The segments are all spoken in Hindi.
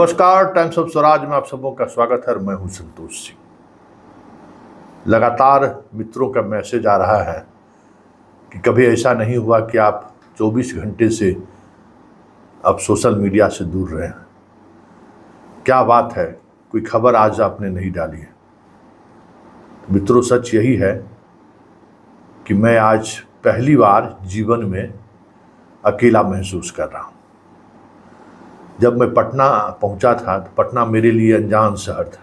नमस्कार, टाइम्स ऑफ स्वराज में आप सबों का स्वागत है। मैं हूं संतोष सिंह। लगातार मित्रों का मैसेज आ रहा है कि कभी ऐसा नहीं हुआ कि आप 24 घंटे से अब सोशल मीडिया से दूर रहे हैं। क्या बात है, कोई खबर आज आपने नहीं डाली है। मित्रों, सच यही है कि मैं आज पहली बार जीवन में अकेला महसूस कर रहा हूँ। जब मैं पटना पहुंचा था तो पटना मेरे लिए अनजान शहर था।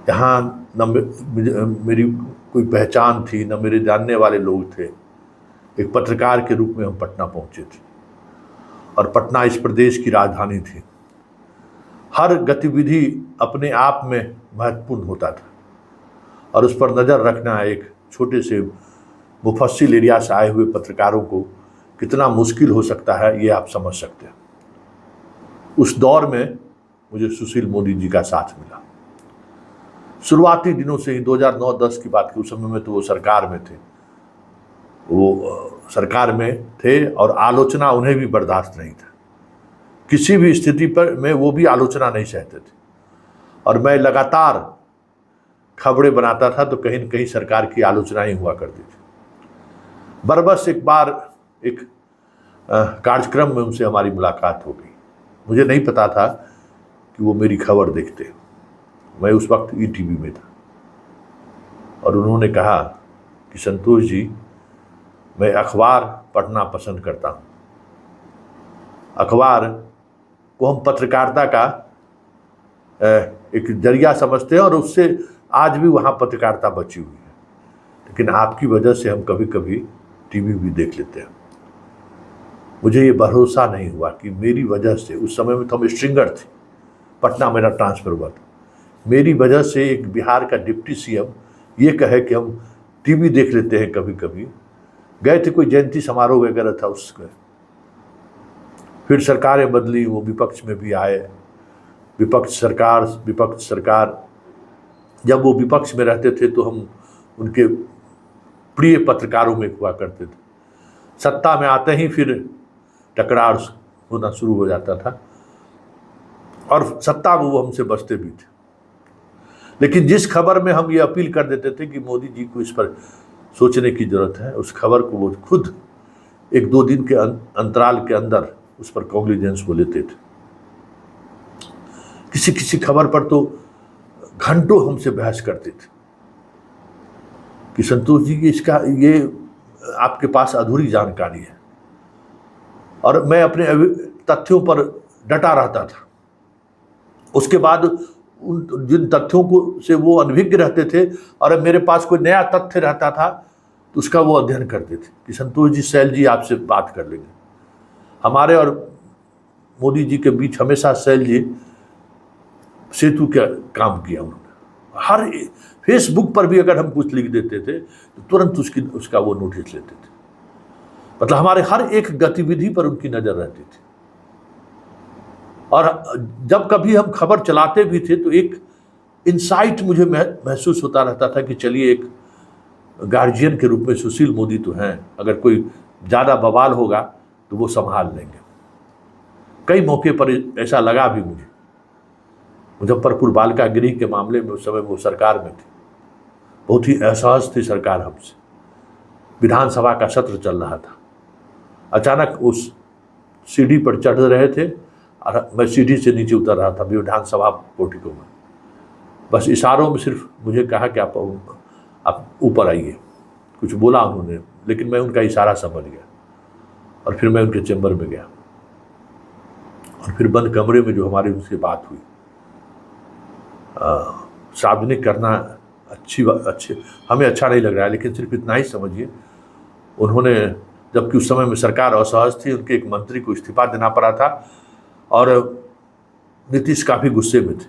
यहाँ न मेरी कोई पहचान थी, न मेरे जानने वाले लोग थे। एक पत्रकार के रूप में हम पटना पहुंचे थे और पटना इस प्रदेश की राजधानी थी। हर गतिविधि अपने आप में महत्वपूर्ण होता था और उस पर नज़र रखना एक छोटे से मुफस्सिल एरिया से आए हुए पत्रकारों को कितना मुश्किल हो सकता है, ये आप समझ सकते हैं। उस दौर में मुझे सुशील मोदी जी का साथ मिला। शुरुआती दिनों से ही 2009-10 की बात की, उस समय में तो वो सरकार में थे। वो सरकार में थे और आलोचना उन्हें भी बर्दाश्त नहीं था। किसी भी स्थिति पर में वो भी आलोचना नहीं सहते थे और मैं लगातार खबरें बनाता था तो कहीं न कहीं सरकार की आलोचनाएं हुआ करती थी। बरबस एक बार एक कार्यक्रम में उनसे हमारी मुलाकात हो गई। मुझे नहीं पता था कि वो मेरी खबर देखते। मैं उस वक्त ईटीवी में था और उन्होंने कहा कि संतोष जी, मैं अखबार पढ़ना पसंद करता हूँ। अखबार को हम पत्रकारिता का एक जरिया समझते हैं और उससे आज भी वहाँ पत्रकारिता बची हुई है, लेकिन आपकी वजह से हम कभी कभी टीवी भी देख लेते हैं। मुझे ये भरोसा नहीं हुआ कि मेरी वजह से, उस समय में तो हम स्ट्रिंगर थे, पटना मेरा ट्रांसफ़र हुआ था, मेरी वजह से एक बिहार का डिप्टी सीएम ये कहे कि हम टीवी देख लेते हैं कभी कभी। गए थे, कोई जयंती समारोह वगैरह था उसका। फिर सरकारें बदली, वो विपक्ष में भी आए। विपक्ष सरकार। जब वो विपक्ष में रहते थे तो हम उनके प्रिय पत्रकारों में हुआ करते थे। सत्ता में आते ही फिर टकरार होना शुरू हो जाता था और सत्ता में वो हमसे बचते भी थे। लेकिन जिस खबर में हम ये अपील कर देते थे कि मोदी जी को इस पर सोचने की जरूरत है, उस खबर को वो खुद 1-2 दिन के अंतराल के अंदर उस पर कॉग्निजेंस को लेते थे। किसी किसी खबर पर तो घंटों हमसे बहस करते थे कि संतोष जी की इसका ये आपके पास अधूरी जानकारी है, और मैं अपने तथ्यों पर डटा रहता था। उसके बाद उन जिन तथ्यों को से वो अनभिज्ञ रहते थे और मेरे पास कोई नया तथ्य रहता था तो उसका वो अध्ययन करते थे कि संतोष जी, सैल जी आपसे बात कर लेंगे। हमारे और मोदी जी के बीच हमेशा सैल जी सेतु का काम किया उन्होंने। हर फेसबुक पर भी अगर हम कुछ लिख देते थे तो तुरंत उसका वो नोटिस लेते थे। मतलब हमारे हर एक गतिविधि पर उनकी नज़र रहती थी। और जब कभी हम खबर चलाते भी थे तो एक इंसाइट मुझे महसूस होता रहता था कि चलिए, एक गार्जियन के रूप में सुशील मोदी तो हैं, अगर कोई ज़्यादा बवाल होगा तो वो संभाल लेंगे। कई मौके पर ऐसा लगा भी मुझे। मुजफ्फरपुर बालिका गृह के मामले में उस समय वो सरकार में थी, बहुत ही असहज थी सरकार हमसे। विधानसभा का सत्र चल रहा था, अचानक उस सीढ़ी पर चढ़ रहे थे और मैं सीढ़ी से नीचे उतर रहा था विधानसभा पोर्टिको में। बस इशारों में सिर्फ मुझे कहा कि आप ऊपर आइए। कुछ बोला उन्होंने, लेकिन मैं उनका इशारा समझ गया और फिर मैं उनके चैम्बर में गया और फिर बंद कमरे में जो हमारी उनसे बात हुई, सार्वजनिक करना अच्छे हमें अच्छा नहीं लग रहा है, लेकिन सिर्फ इतना ही समझिए, उन्होंने, जबकि उस समय में सरकार असहज थी, उनके एक मंत्री को इस्तीफा देना पड़ा था और नीतीश काफ़ी गुस्से में थे,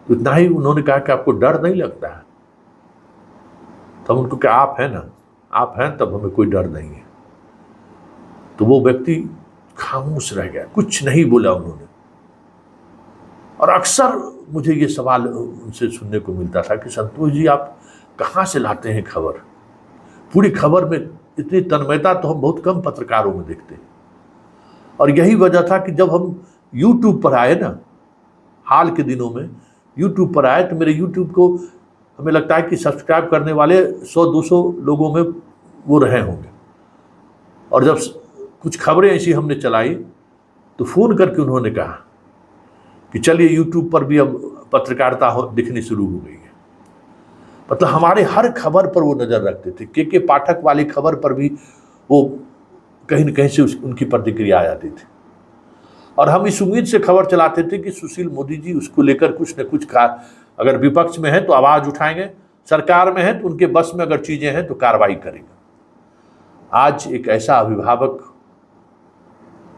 तो इतना ही उन्होंने कहा कि आपको डर नहीं लगता है? तब उनको क्या, आप हैं ना, आप हैं, तब हमें कोई डर नहीं है। तो वो व्यक्ति खामोश रह गया, कुछ नहीं बोला उन्होंने। और अक्सर मुझे ये सवाल उनसे सुनने को मिलता था कि संतोष जी, आप कहाँ से लाते हैं खबर? पूरी खबर में इतनी तन्मयता तो हम बहुत कम पत्रकारों में देखते हैं। और यही वजह था कि जब हम यूट्यूब पर आए ना, हाल के दिनों में यूट्यूब पर आए, तो मेरे यूट्यूब को हमें लगता है कि सब्सक्राइब करने वाले 100-200 लोगों में वो रहे होंगे। और जब कुछ खबरें ऐसी हमने चलाई तो फ़ोन करके उन्होंने कहा कि चलिए यूट्यूब पर भी अब पत्रकारिता दिखनी शुरू हो गई है। मतलब हमारे हर खबर पर वो नज़र रखते थे। के पाठक वाली खबर पर भी वो कहीं न कहीं से उनकी प्रतिक्रिया आ जाती थी। और हम इस उम्मीद से खबर चलाते थे कि सुशील मोदी जी उसको लेकर कुछ न कुछ अगर विपक्ष में है तो आवाज़ उठाएंगे, सरकार में है तो उनके बस में अगर चीज़ें हैं तो कार्रवाई करेंगे। आज एक ऐसा अभिभावक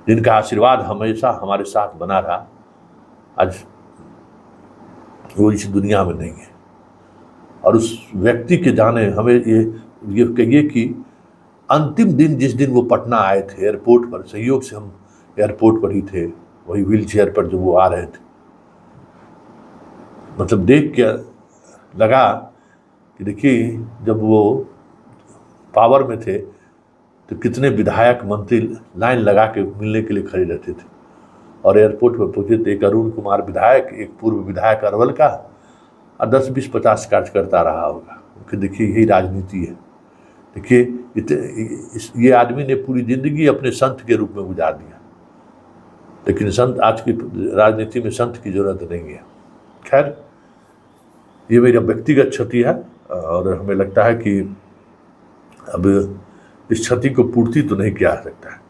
जिनका आशीर्वाद हमेशा हमारे साथ बना रहा, आज वो इस दुनिया में नहीं है। और उस व्यक्ति के जाने हमें ये कहिए कि अंतिम दिन जिस दिन वो पटना आए थे एयरपोर्ट पर, संयोग से हम एयरपोर्ट पर ही थे, वही व्हील चेयर पर जब वो आ रहे थे, मतलब देख के लगा कि देखिए जब वो पावर में थे तो कितने विधायक मंत्री लाइन लगा के मिलने के लिए खड़े रहते थे। और एयरपोर्ट पर पहुंचे थे एक अरुण कुमार विधायक, एक पूर्व विधायक अरवल का, और 10-20-50 कार्यकर्ता रहा होगा। कि देखिए यही राजनीति है। देखिए ये आदमी ने पूरी जिंदगी अपने संत के रूप में गुजार दिया, लेकिन संत आज की राजनीति में संत की जरूरत नहीं है। खैर, ये मेरा व्यक्तिगत क्षति है और हमें लगता है कि अब इस क्षति को पूर्ति तो नहीं किया जा सकता है।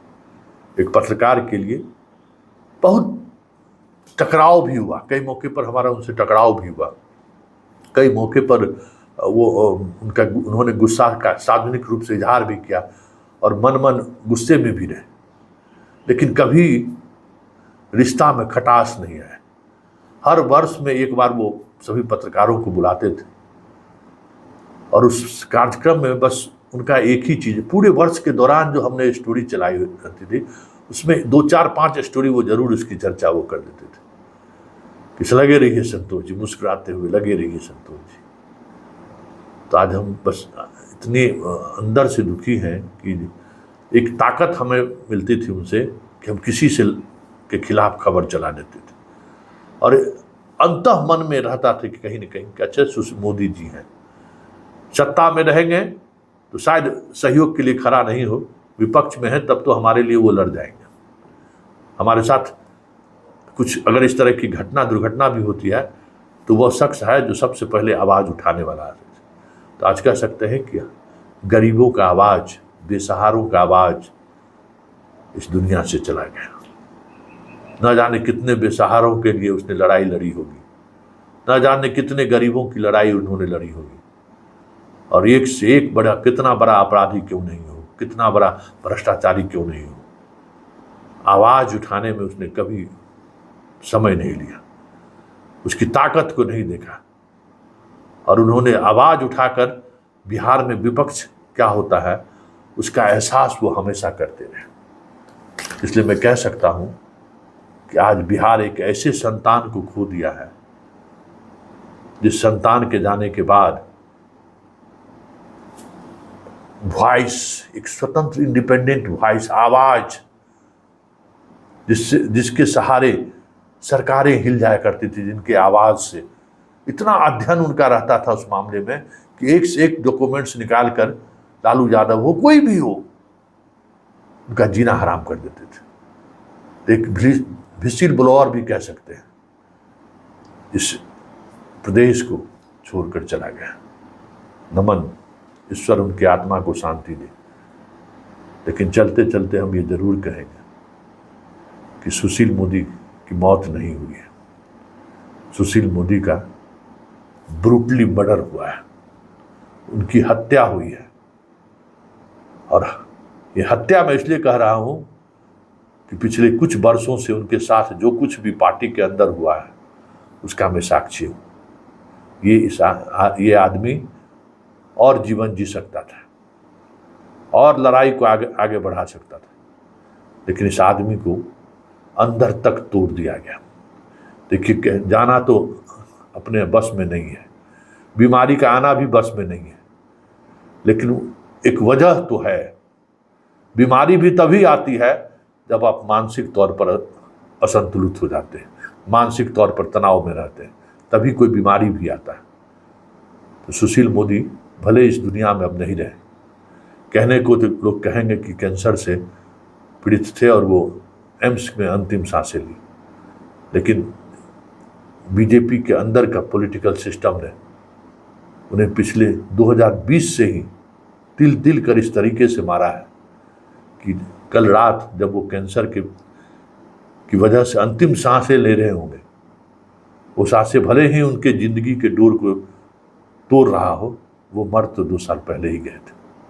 एक पत्रकार के लिए बहुत टकराव भी हुआ, कई मौके पर हमारा उनसे टकराव भी हुआ, कई मौके पर वो उन्होंने गुस्सा का सार्वजनिक रूप से इजहार भी किया और मन गुस्से में भी रहे, लेकिन कभी रिश्ता में खटास नहीं आया। हर वर्ष में एक बार वो सभी पत्रकारों को बुलाते थे और उस कार्यक्रम में बस उनका एक ही चीज़, पूरे वर्ष के दौरान जो हमने स्टोरी चलाई रहती थी उसमें 2-4-5 स्टोरी वो जरूर उसकी चर्चा वो कर देते थे कि लगे रहिए संतोष जी, मुस्कुराते हुए लगे रहिए संतोष जी। तो आज हम बस इतने अंदर से दुखी हैं कि एक ताकत हमें मिलती थी उनसे कि हम किसी से के खिलाफ खबर चला देते थे और अंतः मन में रहता था कि कहीं न कहीं कि अच्छा मोदी जी हैं, सत्ता में रहेंगे तो शायद सहयोग के लिए खड़ा नहीं हो, विपक्ष में है तब तो हमारे लिए वो लड़ जाएंगे। हमारे साथ कुछ अगर इस तरह की दुर्घटना भी होती है तो वह शख्स है जो सबसे पहले आवाज़ उठाने वाला है। तो आज कह सकते हैं कि गरीबों का आवाज़, बेसहारों का आवाज़ इस दुनिया से चला गया। न जाने कितने बेसहारों के लिए उसने लड़ाई लड़ी होगी, न जाने कितने गरीबों की लड़ाई उन्होंने लड़ी होगी, और एक से एक बड़ा, कितना बड़ा अपराधी क्यों नहीं हो, कितना बड़ा भ्रष्टाचारी क्यों नहीं हो, आवाज़ उठाने में उसने कभी समय नहीं लिया, उसकी ताकत को नहीं देखा। और उन्होंने आवाज़ उठाकर बिहार में विपक्ष क्या होता है उसका एहसास वो हमेशा करते रहे। इसलिए मैं कह सकता हूँ कि आज बिहार एक ऐसे संतान को खो दिया है जिस संतान के जाने के बाद वॉइस, एक स्वतंत्र इंडिपेंडेंट वॉइस, आवाज़, जिसके सहारे सरकारें हिल जाया करती थी, जिनके आवाज़ से इतना अध्ययन उनका रहता था उस मामले में कि एक से एक डॉक्यूमेंट्स निकाल कर लालू यादव हो, कोई भी हो, उनका जीना हराम कर देते थे। एक व्हिसिल ब्लोअर भी कह सकते हैं, इस प्रदेश को छोड़कर चला गया। नमन, ईश्वर उनकी आत्मा को शांति दे। लेकिन चलते चलते हम ये जरूर कहेंगे कि सुशील मोदी की मौत नहीं हुई है, सुशील मोदी का ब्रूटली मर्डर हुआ है, उनकी हत्या हुई है। और ये हत्या मैं इसलिए कह रहा हूं कि पिछले कुछ वर्षों से उनके साथ जो कुछ भी पार्टी के अंदर हुआ है उसका मैं साक्षी हूं। ये आदमी और जीवन जी सकता था और लड़ाई को आगे बढ़ा सकता था, लेकिन इस आदमी को अंदर तक तोड़ दिया गया। देखिए, जाना तो अपने बस में नहीं है, बीमारी का आना भी बस में नहीं है, लेकिन एक वजह तो है। बीमारी भी तभी आती है जब आप मानसिक तौर पर असंतुलित हो जाते हैं, मानसिक तौर पर तनाव में रहते हैं, तभी कोई बीमारी भी आता है। तो सुशील मोदी भले इस दुनिया में अब नहीं रहे, कहने को तो लोग कहेंगे कि कैंसर से पीड़ित थे और वो एम्स में अंतिम सांसें ली, लेकिन बीजेपी के अंदर का पॉलिटिकल सिस्टम ने उन्हें पिछले 2020 से ही तिल तिल कर इस तरीके से मारा है कि कल रात जब वो कैंसर की वजह से अंतिम सांसें ले रहे होंगे, वो सांसें भले ही उनके जिंदगी के डोर को तोड़ रहा हो, वो मर तो 2 साल पहले ही गए थे।